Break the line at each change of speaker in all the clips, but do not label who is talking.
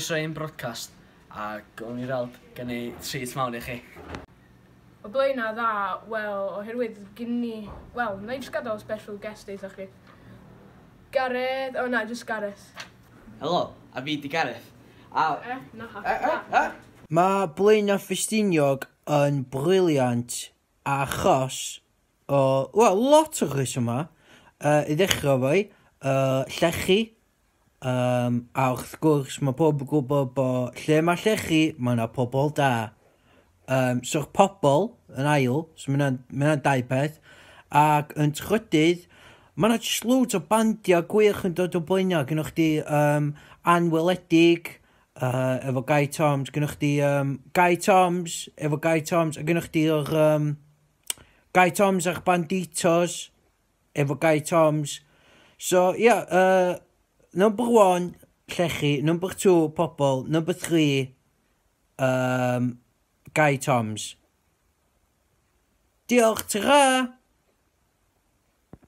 croeso i'n broadcast, a gawn ni weld gen i treat mawr i chi.
O blaena dda, wel, oherwydd gen ni... Wel, na i jyst gadael special guest eithaf chi. Gareth, o na, jyst Gareth.
Helo, a fi di Gareth.
Mae Blaena Ffestiniog yn briliant achos o, wel, lot o chris yma. I ddechrau fo, llechi. A wrth gwrs mae pob yn gwybod bod lle mae llechi, mae yna pobl da. So'r pobl yn ail, so mae yna'n dau peth. Ac yn trydydd, mae yna just loads o bandiau gwych yn dod o Blaena. Gynnwch chi Anweledig, efo Guy Toms. Gynnwch chi Guy Toms, efo Guy Toms. A gynnwch chi'r Guy Toms a'ch Banditos, efo Guy Toms. So, yeah, number 1, llechi. Number 2, pobl. Number 3, Guy Toms. Diolch, ta-ra!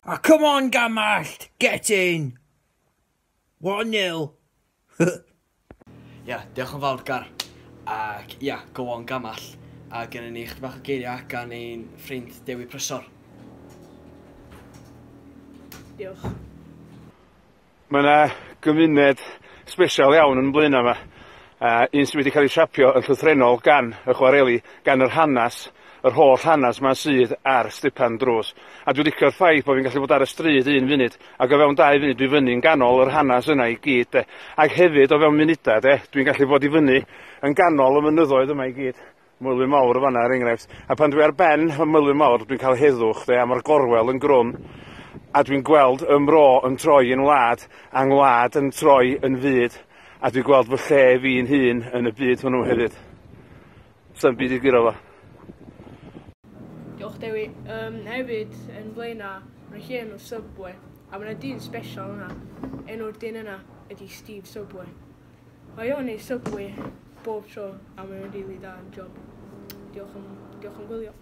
Ah, come on, Gamallt! Get in! 1-0.
Ia, diolch yn fawr, Gar. Ac ia, go on Gamall. A gennym ni chydig bach o geiriau gan ein ffrind Dewi Prysor.
Diolch.
Mae yna gymuned sbesial iawn yn Blaena yma. Un sydd wedi cael ei siapio yn llythrenol gan y chwareli, gan yr hanes, yr holl hanes ma'n sydd ar stipan drws. A dwi'n licio'r ffaith bod fi'n gallu bod ar y stryd 1 funud, ac o fewn 2 funud dwi fyny'n ganol yr hanes yna i gyd. De. Ac hefyd o fewn munudau, dwi'n gallu bod i fyny yn ganol y mynyddoedd yma i gyd. Mylwy mawr o fanna, er enghraifft. A pan dwi ar ben y mylwy mawr, dwi'n cael heddwch, a mae'r gorwel yn grwn. A dwi'n gweld y mro yn troi yn wlad, a ngwlad yn troi yn fyd. A dwi'n gweld fy lle fi'n hun yn y byd hwnnw hefyd. Sa'n byd i gyro fo.
Diolch Dewi. Hefyd, yn Blaena, mae'n lle enw Subway. A mae'n dyn special yna. Enw'r dyn yna ydi Steve Subway. Mae o'n ei Subway bob tro, a mae'n rili da yn job. Diolch yn gwylio.